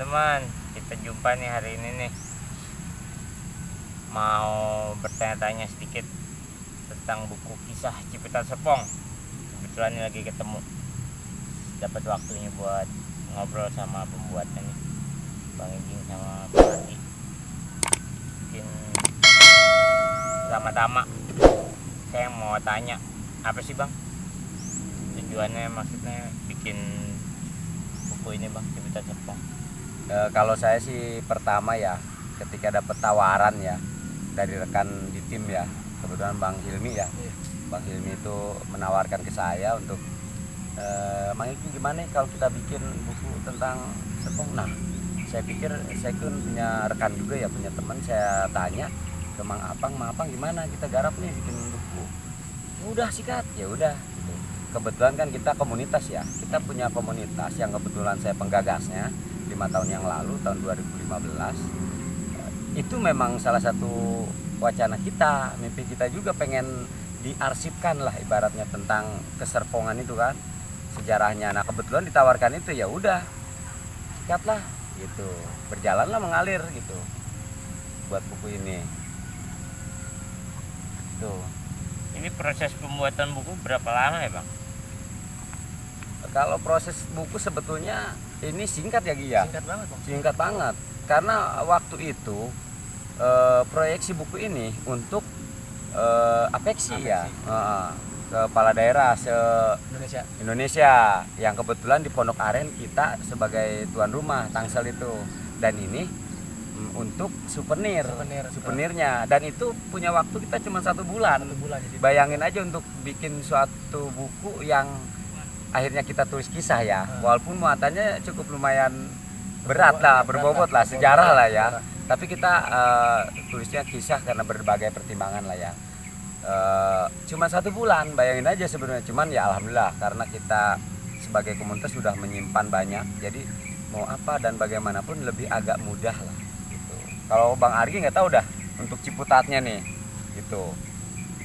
teman-teman, kita jumpa nih hari ini nih. Mau bertanya-tanya sedikit tentang buku kisah Ciputat Serpong. Kebetulan ini lagi ketemu, dapat waktunya buat ngobrol sama pembuatnya nih, Bang Ijing sama Bang Adi. Mungkin pertama-tama saya mau tanya, apa sih Bang tujuannya, maksudnya bikin buku ini Bang, Ciputat Serpong? Kalau saya sih pertama ya, ketika dapat tawaran ya dari rekan di tim ya, kebetulan Bang Hilmi ya, Bang Hilmi itu menawarkan ke saya untuk Mang Ijing gimana kalau kita bikin buku tentang Serpong. Nah, saya pikir saya kan punya rekan juga ya, punya teman, saya tanya ke Mang Apang gimana kita garap nih bikin buku. Udah sikat, ya udah. Gitu. Kebetulan kan kita komunitas ya, kita punya komunitas yang kebetulan saya penggagasnya 5 tahun yang lalu, tahun 2015. Itu memang salah satu wacana kita, mimpi kita juga pengen diarsipkan lah ibaratnya tentang keserpongan itu kan, sejarahnya. Nah kebetulan ditawarkan itu, ya udah sikatlah gitu, berjalanlah mengalir gitu buat buku ini. Tuh. Ini proses pembuatan buku berapa lama ya Bang? Kalau proses buku sebetulnya ini singkat ya Gia. Singkat banget Bang. Singkat banget. Karena waktu itu proyeksi buku ini untuk Apeksi ya, kepala daerah se-Indonesia yang kebetulan di Pondok Aren kita sebagai tuan rumah Tangsel itu, dan ini untuk souvenirnya, dan itu punya waktu kita cuma 1 bulan. Bayangin aja untuk bikin suatu buku yang akhirnya kita tulis kisah ya, walaupun muatannya cukup lumayan berat lah, berbobot lah, sejarah lah ya, tapi kita tulisnya kisah karena berbagai pertimbangan lah ya. Cuma 1 bulan, bayangin aja sebenarnya. Cuman ya alhamdulillah karena kita sebagai komunitas sudah menyimpan banyak, jadi mau apa dan bagaimanapun lebih agak mudah lah gitu. Kalau Bang Argi nggak tahu dah untuk Ciputatnya nih gitu.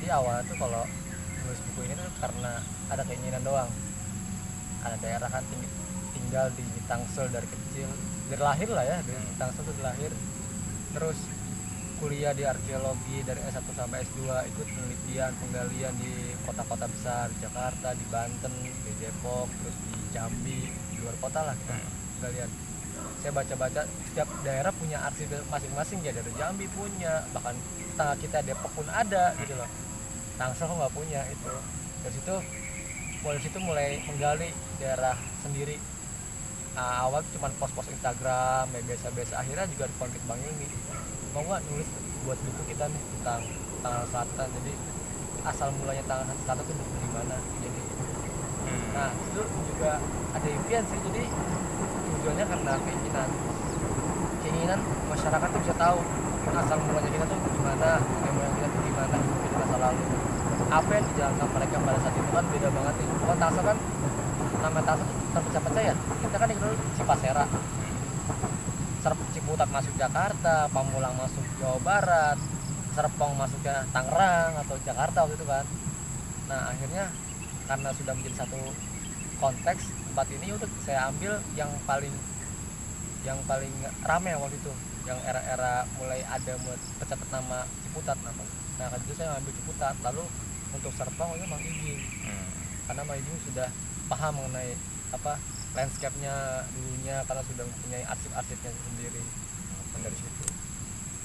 Jadi awalnya tuh kalau nulis buku ini tuh karena ada keinginan doang. Ada daerah kan tinggal di Tangsel dari kecil, dari lahir lah ya, dari Tangsel tuh lahir. Terus kuliah di arkeologi dari S1 sampai S2, ikut penelitian, penggalian di kota-kota besar, di Jakarta, di Banten, di Depok, terus di Jambi, di luar kota lah kita penggalian. Saya baca-baca setiap daerah punya arsip masing-masing ya, dari Jambi punya, bahkan tetangga kita Depok pun ada gitu loh. Tangsel kok nggak punya itu. Dari situ mulai menggali daerah sendiri. Awal cuma post-post Instagram, ya biasa-biasa. Akhirnya juga dikontak Bang ini, mau nggak nulis buat buku kita nih tentang Tangerang Selatan. Jadi asal mulanya Tangerang Selatan itu di mana. Jadi, nah itu juga ada impian sih. Jadi tujuannya karena keinginan masyarakat tuh bisa tahu asal mulanya kita tuh gimana, nenek moyang kita tuh gimana hidup di masa lalu. Apa yang dijalankan mereka pada saat itu kan beda banget nih. Bukan Tangsel kan, nama Tangsel tuh terpecah-pecah ya. Kita kan dulu Cipasera, Ciputat masuk Jakarta, Pamulang masuk Jawa Barat, Serpong masuknya Tangerang atau Jakarta waktu itu kan. Nah akhirnya karena sudah menjadi satu konteks tempat ini, udah saya ambil yang paling ramai waktu itu, yang era-era mulai pecatat nama Ciputat nama. Nah kan itu saya ambil Ciputat, lalu untuk Serpong itu Mang Ijing, karena Mang Ijing sudah paham mengenai apa landscape-nya dulunya, karena sudah mempunyai arsip-arsipnya sendiri. Dari situ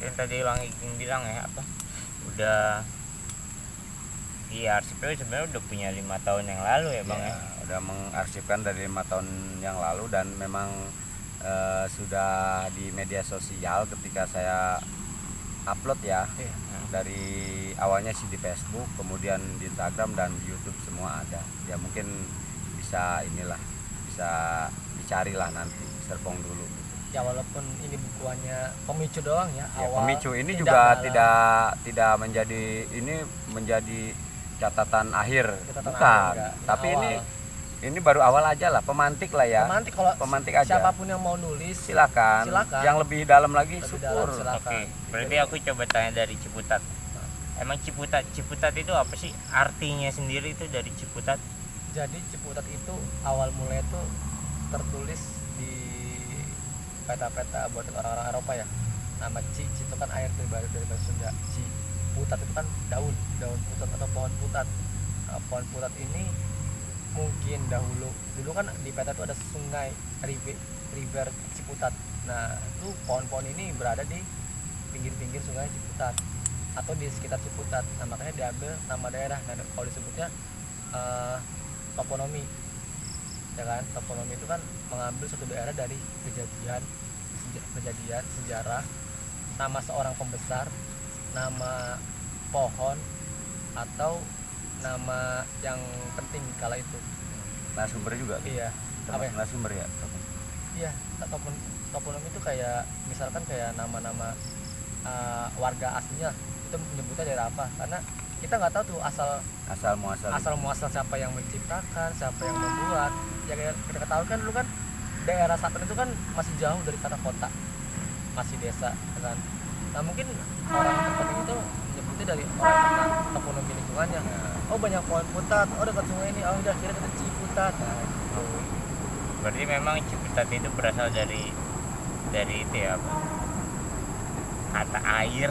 Yang tadi Bang Ijing bilang ya, apa udah iya arsipnya sebenarnya udah punya 5 tahun yang lalu ya Bang ya. Udah mengarsipkan dari 5 tahun yang lalu, dan memang sudah di media sosial ketika saya upload ya. Dari awalnya sih di Facebook, kemudian di Instagram dan di YouTube semua ada. Ya mungkin bisa dicari lah nanti Serpong dulu. Ya walaupun ini bukuannya pemicu doang ya, awal. Pemicu ini juga tidak menjadi catatan akhir, bukan. Tapi ini baru awal aja lah, pemantik lah ya. Pemantik aja. Siapapun yang mau nulis silakan. Yang lebih dalam lagi syukur. Oke, berarti aku coba tanya dari Ciputat. Emang Ciputat itu apa sih artinya sendiri itu dari Ciputat? Jadi Ciputat itu awal mulai itu tertulis di peta-peta buat orang-orang Eropa ya. Nama Ci itu kan air dari bahasa Sunda. Ci putat itu kan daun putat atau pohon putat. Nah, pohon putat ini mungkin dulu kan di peta itu ada sungai river Ciputat. Nah itu pohon-pohon ini berada di pinggir-pinggir sungai Ciputat atau di sekitar Ciputat. Nah makanya diambil nama daerah. Nah kalau disebutnya toponomi ya kan. Toponomi itu kan mengambil suatu daerah dari kejadian sejarah, nama seorang pembesar, nama pohon, atau nama yang penting kala itu. Narasumber juga. Iya. Apa ya? Narasumber ya. Iya, toponomi itu kayak misalkan kayak nama-nama warga aslinya itu menyebutnya daerah apa, karena kita nggak tahu tuh asal muasal siapa yang menciptakan, siapa yang membuat. Ya kayak kita ketahui kan dulu kan daerah Selatan itu kan masih jauh dari kata kota, masih desa ya kan. Nah mungkin orang tempat itu menyebutnya dari orang karena toponomi lingkungannya. Oh banyak pohon putat, oh dekat sungai ini, oh udah kira kita Ciputat. Nah, gitu. Berarti memang Ciputat itu berasal dari itu ya, apa? Kata air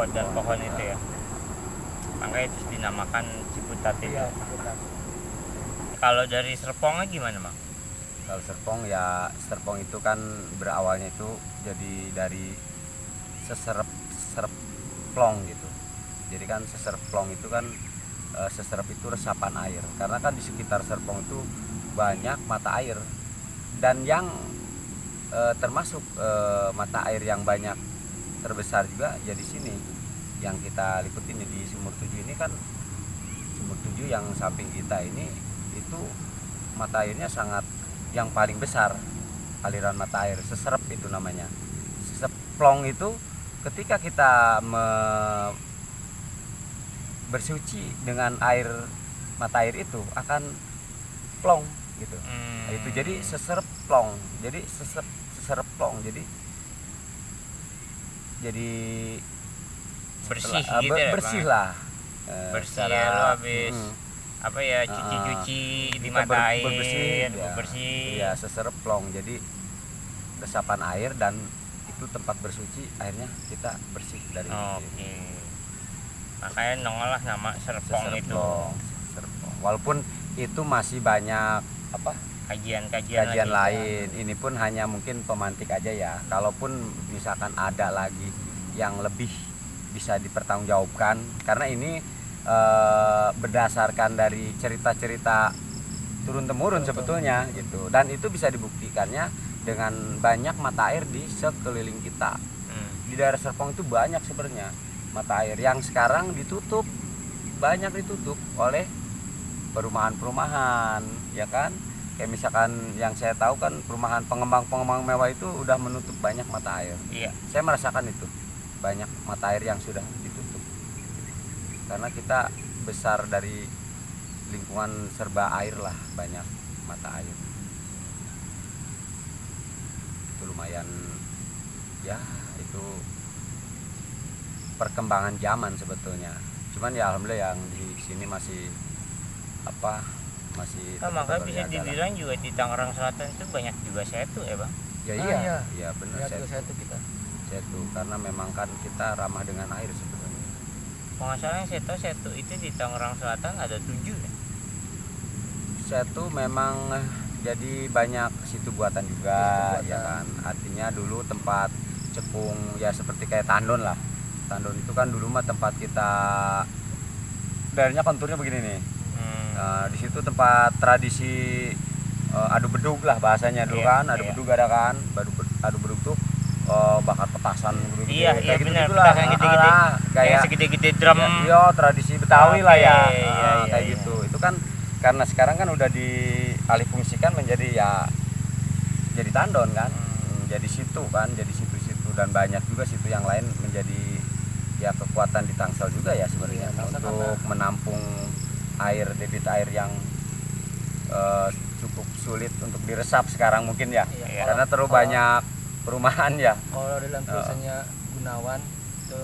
dan pohon itu ya. Makanya itu dinamakan Ciputat itu. Iya, Ciputat. Kalau dari Serpongnya gimana, Bang? Kalau Serpong itu kan berawalnya itu jadi dari seserep plong gitu. Jadi kan seserep plong itu kan seserep itu resapan air. Karena kan di sekitar Serpong itu banyak mata air, dan yang termasuk mata air yang banyak terbesar juga ya di sini yang kita liput ini di Sumur Tujuh ini kan. Sumur Tujuh yang samping kita ini itu mata airnya sangat yang paling besar, aliran mata air seserep itu namanya. Seserep plong itu ketika kita bersuci dengan air mata air itu akan plong gitu. Nah, itu jadi seserep plong. Jadi seserep plong. Jadi bersih gitu ya, bersih Bang? lah. Bersih ya, lo habis apa ya cuci di mata air bersih. Ya seserep plong. Jadi resapan air dan itu tempat bersuci, airnya kita bersih dari Oke. Makanya nongol lah nama Serpong itu. Serpong. Walaupun itu masih banyak apa kajian lain. Ini pun hanya mungkin pemantik aja ya. Kalaupun misalkan ada lagi yang lebih bisa dipertanggungjawabkan, karena ini berdasarkan dari cerita-cerita turun temurun sebetulnya gitu, dan itu bisa dibuktikannya dengan banyak mata air di sekeliling kita. Di daerah Serpong itu banyak sebenarnya mata air yang sekarang banyak ditutup oleh perumahan ya kan. Kayak misalkan yang saya tahu kan perumahan pengembang mewah itu udah menutup banyak mata air. Iya. Saya merasakan itu banyak mata air yang sudah ditutup karena kita besar dari lingkungan serba air lah, banyak mata air. Itu lumayan ya, itu perkembangan zaman sebetulnya. Cuman ya alhamdulillah yang di sini masih makanya bisa dibilang juga di Tangerang Selatan itu banyak juga setu ya, Bang? Ya iya benar, setu kita. Setu karena memang kan kita ramah dengan air sebetulnya. Kalau nggak salah yang setu itu di Tangerang Selatan ada 7 ya? Setu memang jadi banyak situ buatan juga ya kan. Artinya dulu tempat cekung ya seperti kayak tandon lah. Tandon itu kan dulu mah tempat kita, daerahnya konturnya begini nih. Di situ tempat tradisi adu bedug lah bahasanya dulu kan. Adu bedug ada kan. Adu bedug tuh bakar petasan gitu. Iya gitu benar, lah. petasan gede-gede. Kayak segede-gede drum. Iya, tradisi Betawi lah ya. Kayak iya. gitu. Itu kan karena sekarang kan udah dialihfungsikan menjadi ya jadi tandon kan. Jadi situ kan, jadi situ-situ, dan banyak juga situ yang lain menjadi ya kekuatan di Tangsel juga ya sebenarnya untuk menampung air, debit air yang cukup sulit untuk diresap sekarang mungkin ya. Iya. Karena terlalu banyak perumahan ya. Kalau dalam tulisannya Gunawan itu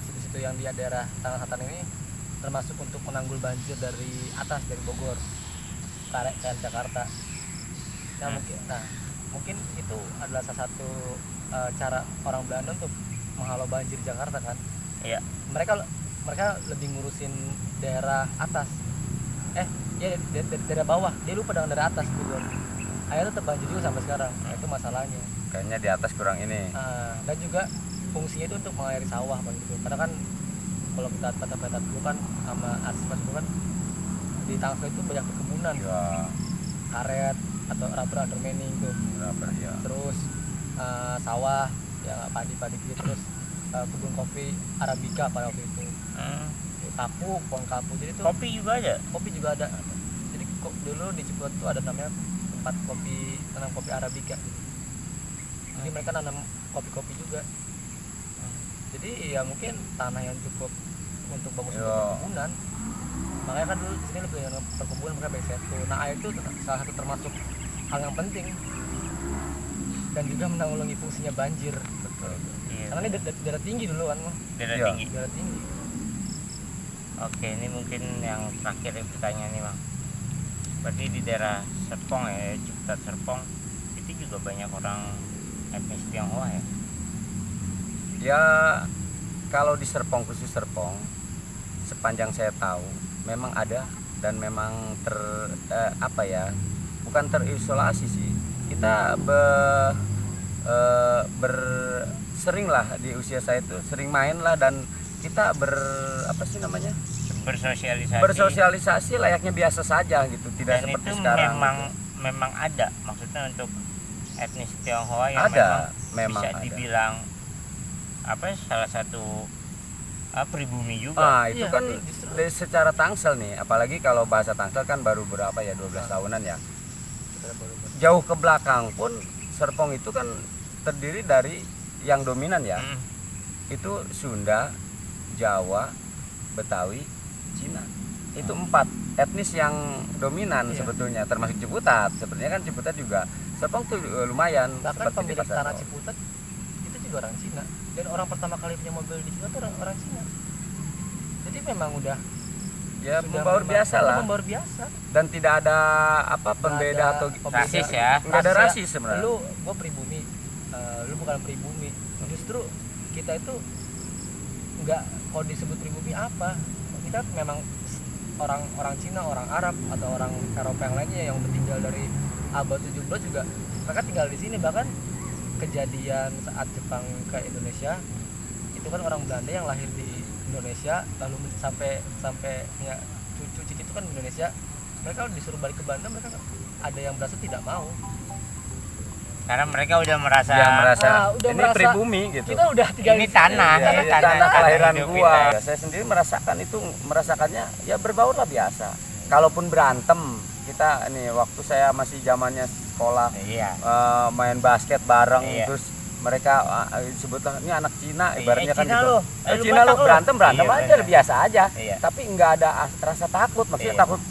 situ-situ yang di daerah Tangerang Selatan ini termasuk untuk menanggul banjir dari atas, dari Bogor ke Jakarta. Mungkin itu adalah salah satu cara orang Belanda untuk menghalau banjir Jakarta kan. Iya. Mereka lebih ngurusin daerah atas. Daerah bawah. Dia lupa dengan daerah atas gitu. Akhirnya tetap banjir juga sampai sekarang. Nah, itu masalahnya. Kayaknya di atas kurang ini. Dan juga fungsinya itu untuk mengairi sawah kan gitu. Karena kan kalau kita peta-peta dulu kan sama aspal itu kan di Tangsel itu banyak perkebunan. Ya, Karet atau rubber undermining tuh. berapa ya? Terus sawah ya padi-padi gitu, terus kebun kopi Arabica pada waktu itu. Pohon kapu. Jadi tuh Kopi juga ada. kopi juga ada. Jadi dulu di Ciputat tuh ada namanya tempat tanam kopi Arabica. Jadi mereka nanam kopi-kopi juga. Jadi ya mungkin tanah yang cukup untuk bagus untuk perkebunan. Makanya kan dulu di sini lebih dengan perkebunan, mereka BC1. Nah, air itu salah satu termasuk hal yang penting dan juga menanggulangi fungsinya banjir. Betul. Iya. Karena ini daerah tinggi dulu kan, Daerah Iya. tinggi. daerah tinggi. Oke, ini mungkin yang terakhir pertanyaan nih, Bang. Berarti di daerah Serpong ya, Ciputat Serpong itu juga banyak orang etnis Tionghoa ya? Ya, kalau di Serpong, khusus Serpong, sepanjang saya tahu memang ada dan memang bukan terisolasi sih. Kita sering lah di usia saya itu sering main lah, dan kita bersosialisasi layaknya biasa saja gitu, tidak Dan seperti itu sekarang. memang ada, maksudnya untuk etnis Tionghoa yang Ada, memang bisa ada. dibilang salah satu pribumi juga. Itu Iya, kan justru. dari secara Tangsel nih, apalagi kalau bahasa Tangsel kan baru 12 tahunan ya. Jauh ke belakang pun Serpong itu kan terdiri dari yang dominan ya. Itu Sunda, Jawa, Betawi, Cina. Itu 4 etnis yang dominan sebetulnya, termasuk Ciputat. Sebenarnya kan Ciputat juga, Serpong tuh lumayan. Bahkan seperti di pemilik Pasar tanah Bawah. Ciputat itu juga orang Cina, dan orang pertama kali punya mobil di Cina tuh orang Cina. Jadi memang udah Ya sudah membaur memang- biasa lah, membaur biasa. dan tidak ada pembeda ada atau pembeda. Rasis ya. nggak ada Ras ya. rasis sebenarnya. Gue pribumi, lu bukan pribumi. Justru kita itu nggak, kalau disebut pribumi apa, kita memang orang Cina, orang Arab atau orang Eropa yang lainnya yang tinggal dari abad 17 juga mereka tinggal di sini. Bahkan kejadian saat Jepang ke Indonesia itu kan orang Belanda yang lahir di Indonesia lalu sampai punya cucu itu kan Indonesia, mereka disuruh balik ke Belanda, mereka ada yang berasa tidak mau. Karena mereka udah merasa Udah ini merasa pribumi gitu. Kita udah tinggal ini di sini. tanah, Ya, ini ya, tanah kelahiran hidup gua. kita. Ya, saya sendiri merasakannya ya berbaur lah biasa. Kalaupun berantem, kita nih waktu saya masih zamannya sekolah, Iya. main basket bareng, Iya. terus mereka sebutlah ini anak Cina, ibaratnya kan Cina gitu. lu. Lu Cina lu Batak lu. berantem Iya, aja bener. biasa aja. Iya. Tapi nggak ada rasa takut, maksudnya Iya. takut.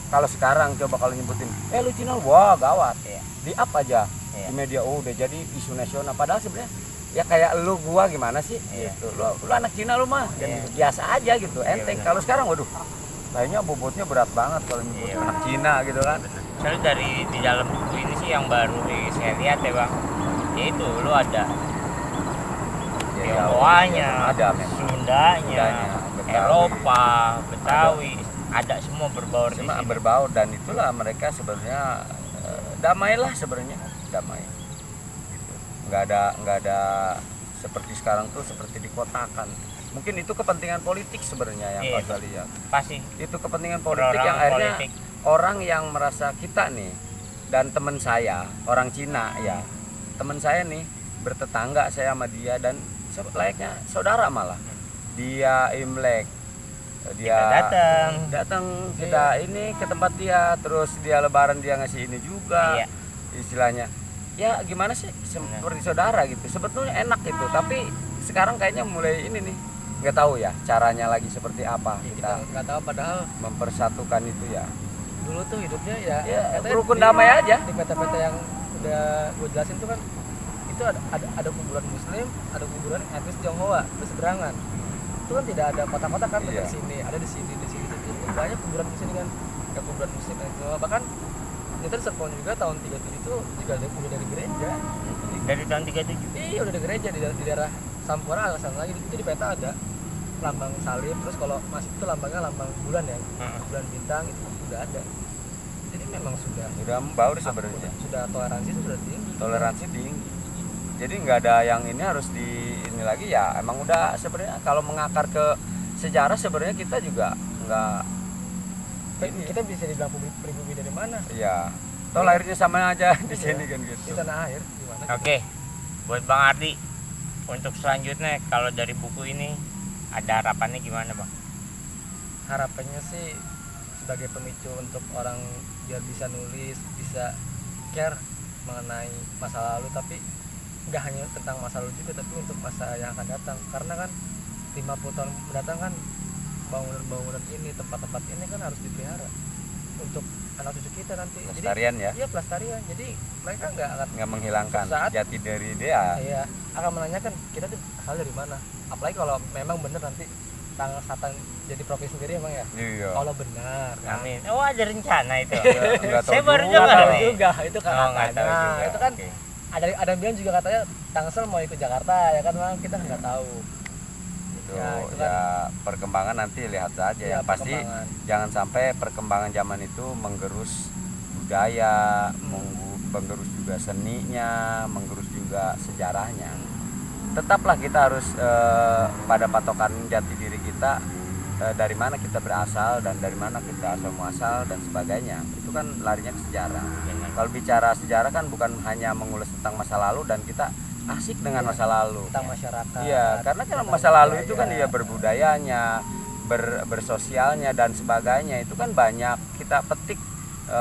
Kalau sekarang coba kalau nyebutin, lu Cina lu, wah gawat. Iya. Di up aja. Iya. Di media udah jadi isu nasional, padahal sebenarnya ya kayak lu gua gimana sih Iya. gitu. Lu anak Cina lu mah kan Iya. gitu. Biasa aja gitu, enteng. benar. Kalau sekarang waduh, kayaknya bobotnya berat banget kalau nyebut Iya. anak Cina gitu kan. Soalnya dari di dalam buku ini sih yang baru saya lihat ya, Bang, yaitu lu ada Ya, Tionghoanya, ada memang. Sundanya, Betawi. Eropa, Betawi, ada semua berbaur di Cuma sini. berbaur, dan itulah mereka sebenarnya damai lah sebenarnya, damai. Gitu. Nggak ada seperti sekarang tuh seperti dikotakan. Mungkin itu kepentingan politik sebenarnya yang Iya. saya lihat. Pasti Itu kepentingan politik Perorangan yang akhirnya politik. orang yang merasa kita nih, dan teman saya orang Cina ya, teman saya nih bertetangga saya sama dia, dan layaknya saudara malah. Dia Imlek, dia datang kita ini ke tempat dia, terus dia Lebaran dia ngasih ini juga. Iya. Istilahnya ya gimana sih, seperti saudara gitu, sebetulnya enak gitu. Tapi sekarang kayaknya mulai ini nih, nggak tahu ya caranya lagi seperti apa Ya, kita kita nggak tahu, padahal mempersatukan itu ya. dulu tuh hidupnya ya katanya rukun damai aja. Di peta-peta yang udah gue jelasin tuh kan, itu ada kuburan Muslim, ada kuburan etnis Tionghoa berseberangan. Itu kan tidak ada kota-kota kan, Iya. di sini ada, di sini banyak kuburan di sini kan, ada kuburan Muslim dan Tionghoa. Bahkan Ternyata di Serpong juga tahun 37 itu juga udah dari gereja. Dari tahun 37. Iya udah dari gereja di daerah Sampora agak sana lagi itu di peta ada lambang salib, terus kalau masih itu lambangnya lambang bulan ya, bulan bintang itu udah ada. Jadi memang sudah membaur sebenarnya. Sudah toleransi itu sudah tinggi. Toleransi tinggi. Jadi nggak ada yang ini harus di ini lagi ya. Emang udah sebenarnya kalau mengakar ke sejarah sebenarnya kita juga nggak ini. Kita bisa dibilang pribumi dari mana? Iya. Toh lahirnya sama aja di sini kan Di gitu. tanah air gimana? Oke. Buat Bang Ardi, untuk selanjutnya kalau dari buku ini ada harapannya gimana, Bang? Harapannya sih sebagai pemicu untuk orang biar bisa nulis, bisa care mengenai masa lalu, tapi nggak hanya tentang masa lalu juga, tapi untuk masa yang akan datang. Karena kan 50 tahun mendatang kan bangunan-bangunan ini, tempat-tempat ini kan harus dipelihara untuk anak cucu kita nanti. Pelestarian ya. Iya, pelestarian. Jadi mereka nggak Menghilangkan Saat- jati diri dia. iya, akan menanyakan kita tuh asal dari mana. Apalagi kalau memang bener nanti tanggal satan jadi provinsi sendiri emang ya. Iya. Kalau benar. Kan? Amin. Oh, ada rencana itu. Nggak tahu Saya baru juga. dengar Nggak tahu nih. juga itu kan Oh, nggak tahu katanya. juga. Itu kan Oke. ada yang bilang juga katanya Tangsel mau ikut Jakarta ya kan, memang kita nggak tahu. Itu Ya, itu ya perkembangan nanti lihat saja. Ya, Yang pasti perkembangan. jangan sampai perkembangan zaman itu menggerus budaya, menggerus juga seninya, menggerus juga sejarahnya. Tetaplah kita harus pada patokan jati diri kita, dari mana kita berasal dan dari mana kita asal muasal dan sebagainya. Itu kan larinya ke sejarah. Benar. Kalau bicara sejarah kan bukan hanya mengulas tentang masa lalu dan kita asik dengan masa lalu. Tentang masyarakat. Iya, karena kan tentang masa lalu budaya. itu kan ya berbudayanya, bersosialnya dan sebagainya. Itu kan banyak kita petik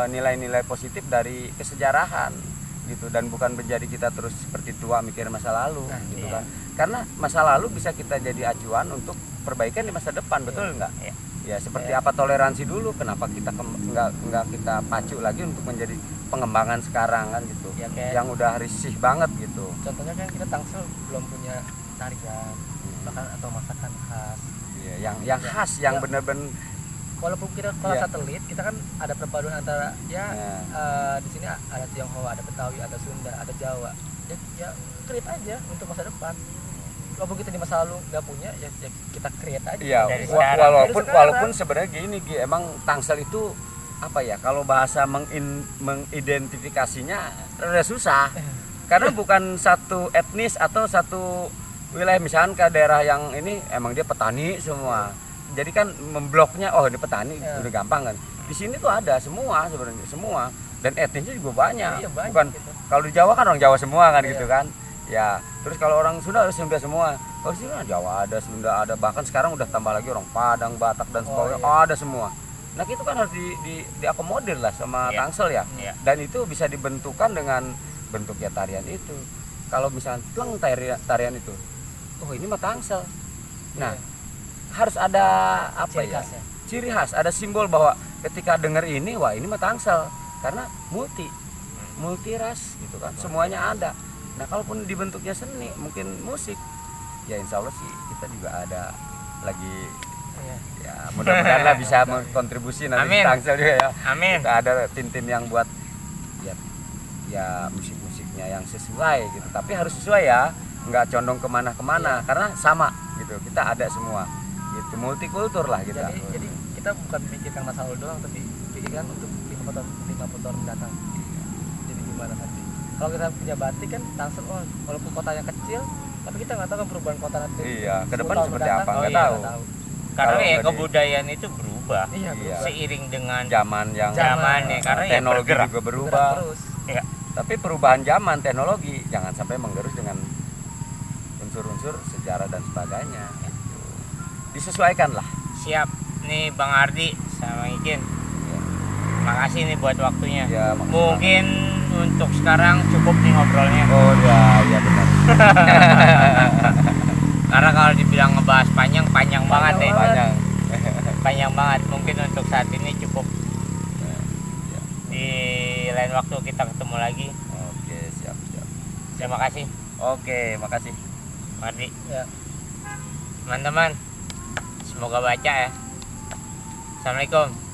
nilai-nilai positif dari kesejarahan gitu, dan bukan menjadi kita terus seperti tua mikir masa lalu gitu iya. kan. Karena masa lalu bisa kita jadi acuan untuk perbaikan di masa depan, betul nggak? Iya. Ya seperti apa toleransi dulu, kenapa kita nggak kita pacu lagi untuk menjadi pengembangan sekarang kan gitu, Ya, kayak- yang udah risih banget gitu. Contohnya kan kita Tangsel belum punya tarian bahkan atau masakan khas. Iya, yang khas, yang Ya. bener-bener Walaupun kita kalau Iya. satelit kita kan ada perpaduan antara ya Ya. di sini ada Tionghoa, ada Betawi, ada Sunda, ada Jawa. Ya create aja untuk masa depan. Walaupun kita di masa lalu nggak punya, ya kita create aja. Iya, Dari sekarang. walaupun Dari sekarang. walaupun sebenarnya gini, Gi, emang Tangsel itu apa ya? Kalau bahasa mengidentifikasinya rada susah. Karena bukan satu etnis atau satu wilayah, misalkan ke daerah yang ini emang dia petani semua. Jadi kan membloknya oh ini petani Ya. udah gampang kan. Di sini tuh ada semua sebenarnya, semua, dan etnisnya juga banyak. Iya, banyak Bukan gitu. kalau di Jawa kan orang Jawa semua kan Iya. gitu kan. Ya, terus kalau orang Sunda harus Sunda semua. Kalau di sini kan Jawa ada, Sunda ada, bahkan sekarang udah tambah lagi orang Padang, Batak dan sebagainya. iya. Ada semua. Nah, itu kan harus diakomodir lah sama Iya. Tangsel ya. Iya. Dan itu bisa dibentukan dengan bentuknya tarian itu. Kalau misalnya pleng tarian itu, oh ini mah Tangsel. Nah, harus ada apa Ciri ya? khasnya. Ciri khas, ada simbol bahwa ketika dengar ini, wah ini mah Tangsel. Karena multi ras gitu kan, semuanya ada. Nah, kalaupun dibentuknya seni, mungkin musik, ya insya Allah sih kita juga ada lagi, Iya. ya mudah-mudahan lah bisa berkontribusi nanti di Amin. Tangsel juga ya. Amin. Kita ada tim-tim yang buat ya musik-musiknya yang sesuai gitu, tapi harus sesuai ya, nggak condong kemana-kemana, karena sama gitu, kita ada semua gitu, multikultur lah kita. Jadi kita bukan memikirkan masa lalu doang, tapi pikirkan untuk 50 tahun mendatang. Jadi gimana nanti? Kalau kita punya batik kan Tangsel, oh, walaupun kotanya kecil, tapi kita nggak tahu kan perubahan kota nanti. Iya, ke 10 depan tahun seperti mendatang. apa, Oh, nggak iya, tahu. Nggak tahu. Karena Kalau ya tadi- kebudayaan itu berubah Iya, Iya. berubah. seiring dengan Zaman yang zamannya, karena ya teknologi bergerak. juga berubah. Terus. Ya. Tapi perubahan zaman teknologi jangan sampai menggerus dengan unsur-unsur sejarah dan sebagainya. Gitu. Disesuaikan lah. Siap nih Bang Ardi sama Ikin. Makasih nih buat waktunya. Ya, makasih Mungkin untuk sekarang cukup nih ngobrolnya. Oh ya benar. Karena kalau dibilang ngebahas panjang banget nih. Banyak. Panjang banget. Mungkin untuk saat ini cukup. Ya. Di lain waktu kita ketemu lagi. Oke, siap. Terima kasih Oke, makasih. Bang Ardi. Ya. Teman-teman, semoga baca ya. Assalamualaikum.